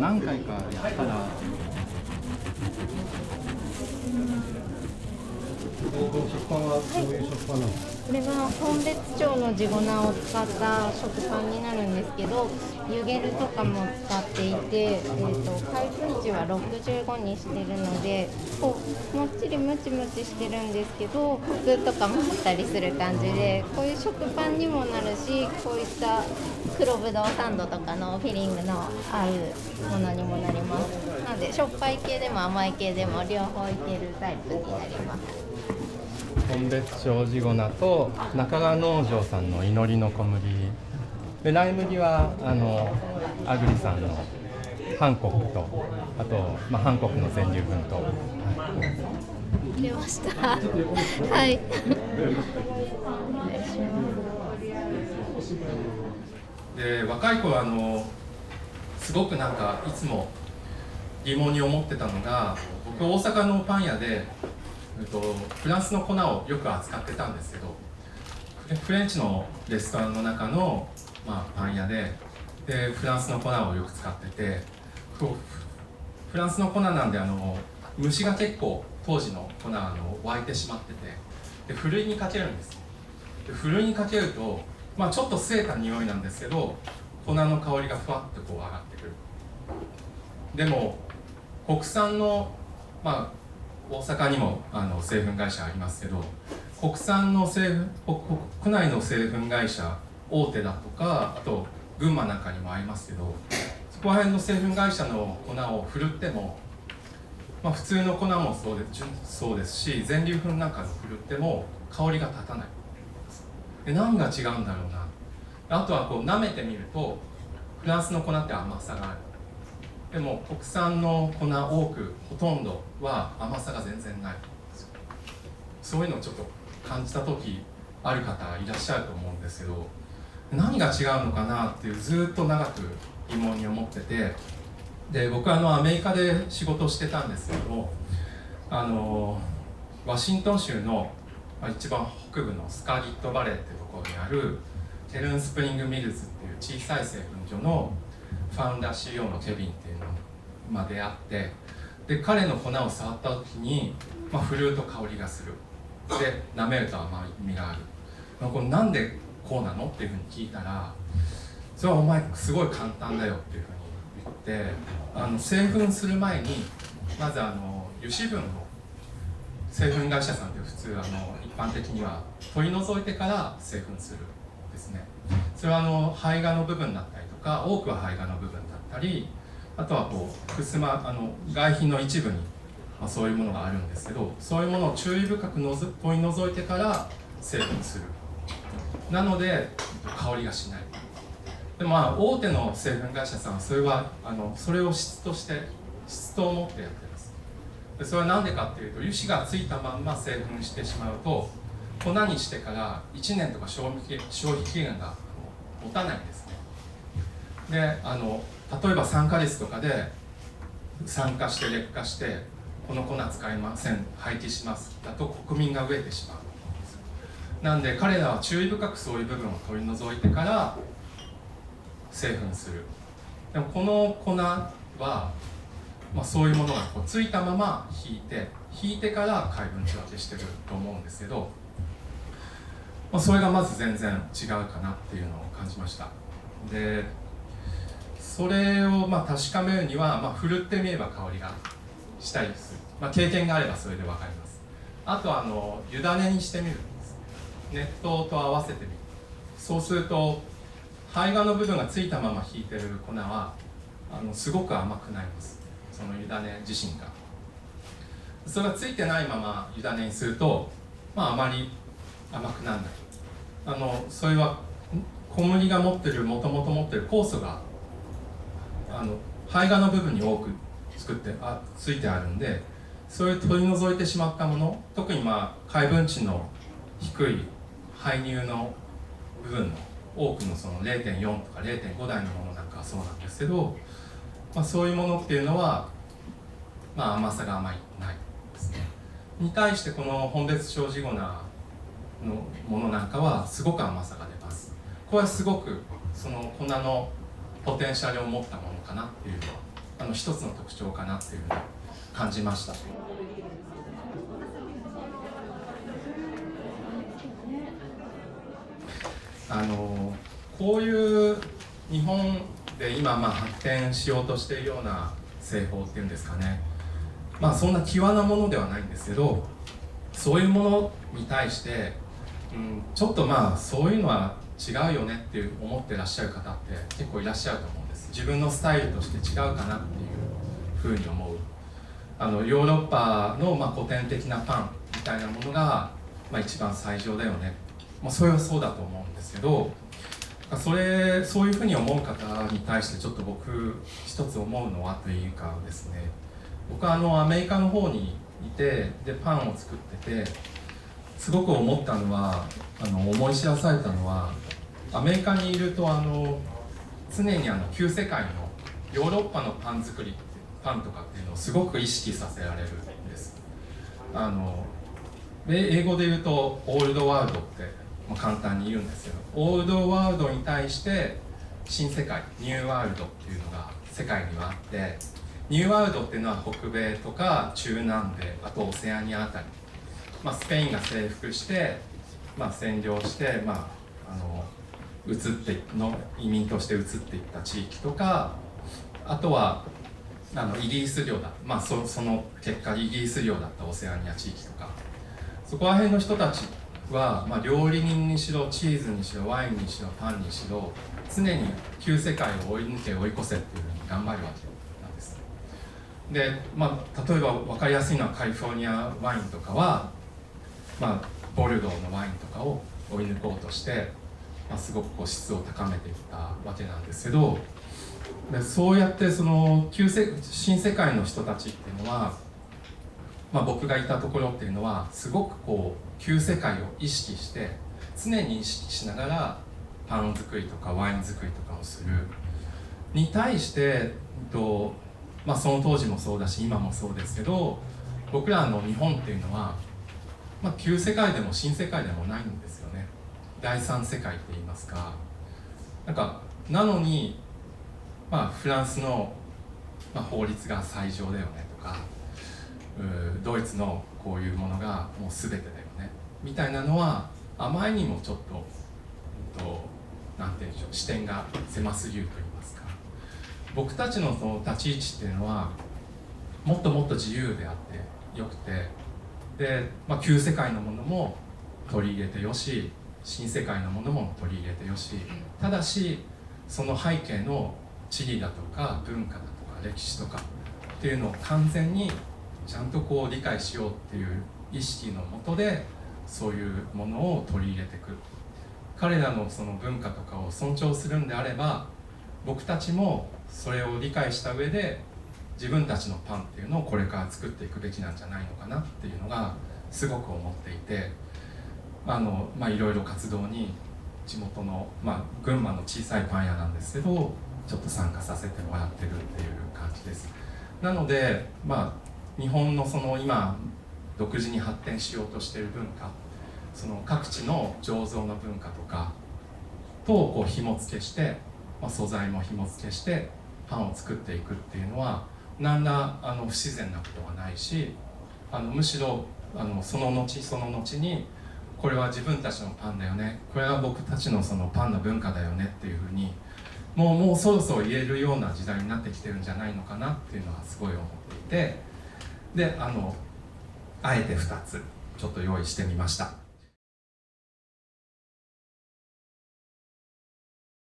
何回かやったら食パンはどういう食パンなの？これは本別町の地粉を使った食パンになるんですけど、湯ゲルとかも使っていて、開封値は65にしてるので、こうもっちりムチムチしてるんですけど、コクとかもあったりする感じで、こういう食パンにもなるし、こういった黒ぶどうサンドとかのフィリングの合うものにもなります。なのでしょっぱい系でも甘い系でも両方いけるタイプになります。本別町地粉と中川農場さんの祈りの小麦で、ライ麦はアグリさんのハンコックと、あと、ハンコックの全粒粉と、入れました。はい。で、若い頃すごくなんかいつも疑問に思ってたのが、僕大阪のパン屋でフランスの粉をよく扱ってたんですけど、フレンチのレストランの中の、パン屋でフランスの粉をよく使ってて、フランスの粉なんで虫が結構当時の粉湧いてしまってて、でふるいにかけるんです。でふるいにかけると、ちょっと据えた匂いなんですけど、粉の香りがふわっとこう上がってくる。でも国産の大阪にも製粉会社ありますけど、国産の国内の製粉会社大手だとか、あと群馬なんかにもありますけど、そこら辺の製粉会社の粉を振るっても、普通の粉もそうですし、全粒粉なんかの振るっても香りが立たない。で何が違うんだろうな。あとはこう舐めてみると、フランスの粉って甘さがある。でも国産の粉多くほとんどは甘さが全然ないんですよ。そういうのをちょっと感じた時ある方いらっしゃると思うんですけど、何が違うのかなっていうずっと長く疑問に思ってて、で僕はアメリカで仕事をしてたんですけども、ワシントン州の一番北部のスカーリットバレーっていうところにあるケルンスプリングミルズっていう小さい製粉所のファウンダー CEO のケビンっていうのまであって、で彼の粉を触った時に、フルート香りがする。で舐めると甘みがある。これなんでこうなのっていうふうに聞いたら、それはお前すごい簡単だよっていうふうに言って、製粉する前にまず油脂分を製粉会社さんって普通一般的には取り除いてから製粉するんですね。それは胚芽の部分だったりとか、多くは胚芽の部分だったり、あとはこう外皮の一部に、そういうものがあるんですけど、そういうものを注意深く取り除いてから製粉する。なので香りがしない。でも大手の製粉会社さんはそれを質と思ってやってます。でそれは何でかっていうと、油脂がついたまんま製粉してしまうと、粉にしてから1年とか消費期限が持たないんですね。で例えば酸化率とかで酸化して劣化してこの粉使いません、廃棄しますだと国民が飢えてしまうんです。なんで彼らは注意深くそういう部分を取り除いてから製粉する。でもこの粉は、そういうものがこうついたまま引いてから回分仕分けしてると思うんですけど、それがまず全然違うかなっていうのを感じました。でそれを確かめるには、振るってみれば香りがしたりする、経験があればそれで分かります。あとは湯種にしてみるんです。熱湯と合わせてみる。そうすると胚芽の部分がついたまま引いてる粉はすごく甘くなります。その湯種自身が。それがついてないまま湯種にすると、あまり甘くならない。それは小麦がもともと持ってる酵素が胚芽の部分に多くついてあるんで、それを取り除いてしまったもの、特に回分値の低い胚乳の部分の多くのその 0.4 とか 0.5 台のものなんかはそうなんですけど、そういうものっていうのは、甘さがないですね。に対してこの本別町地粉のものなんかはすごく甘さが出ます。これはすごくその粉のポテンシャルを持ったものかなっていうのは一つの特徴かなっていうふうに感じました。こういう日本で今発展しようとしているような製法っていうんですかね、そんな際なものではないんですけど、そういうものに対して、ちょっとそういうのは違うよねって思ってらっしゃる方って結構いらっしゃると思うんです。自分のスタイルとして違うかなっていうふうに思う。ヨーロッパの古典的なパンみたいなものが、一番最上だよね、それはそうだと思うんですけど、そういうふうに思う方に対してちょっと僕一つ思うのはというかですね、僕はアメリカの方にいて、でパンを作っててすごく思ったのは、思い知らされたのは、アメリカにいると常に旧世界のヨーロッパのパン作り、パンとかっていうのをすごく意識させられるんです。英語で言うとオールドワールドって簡単に言うんですけど、オールドワールドに対して新世界、ニューワールドっていうのが世界にはあって、ニューワールドっていうのは北米とか中南米、あとオセアニアあたり、スペインが征服して、占領して、移民として移っていった地域とか、あとはイギリス領だ、その結果イギリス領だったオセアニア地域とか、そこら辺の人たちは、料理人にしろチーズにしろワインにしろパンにしろ、常に旧世界を追い抜け追い越せっていうふうに頑張るわけなんです。で、例えば分かりやすいのはカリフォルニアワインとかは、ボルドーのワインとかを追い抜こうとして、すごく質を高めていったわけなんですけど、でそうやって新世界の人たちっていうのは、僕がいたところっていうのはすごく旧世界を意識して、常に意識しながらパン作りとかワイン作りとかをするに対して、その当時もそうだし今もそうですけど、僕らの日本っていうのは、旧世界でも新世界でもないんですよね。第三世界って言いますか。なのに、フランスの、法律が最上だよねとか、ドイツのこういうものがもう全てだよねみたいなのは、あまりにもちょっと、なんていうんでしょう、視点が狭すぎると言いますか。僕たちのその立ち位置っていうのはもっともっと自由であってよくて、で、旧世界のものも取り入れてよし、新世界のものも取り入れてよし、ただしその背景の地理だとか文化だとか歴史とかっていうのを完全にちゃんと理解しようっていう意識のもとで、そういうものを取り入れていく。彼らのその文化とかを尊重するんであれば、僕たちもそれを理解した上で自分たちのパンっていうのをこれから作っていくべきなんじゃないのかなっていうのがすごく思っていて、いろいろ活動に地元の、群馬の小さいパン屋なんですけど、ちょっと参加させてもらってるっていう感じです。なので、日本の今独自に発展しようとしている文化、その各地の醸造の文化とかと紐付けして、素材も紐付けしてパンを作っていくっていうのは何ら不自然なことはないし、むしろその後にこれは自分たちのパンだよね、これは僕たちのそのパンの文化だよねっていうふうにもうそろそろ言えるような時代になってきてるんじゃないのかなっていうのはすごい思っていて、であえて2つちょっと用意してみました。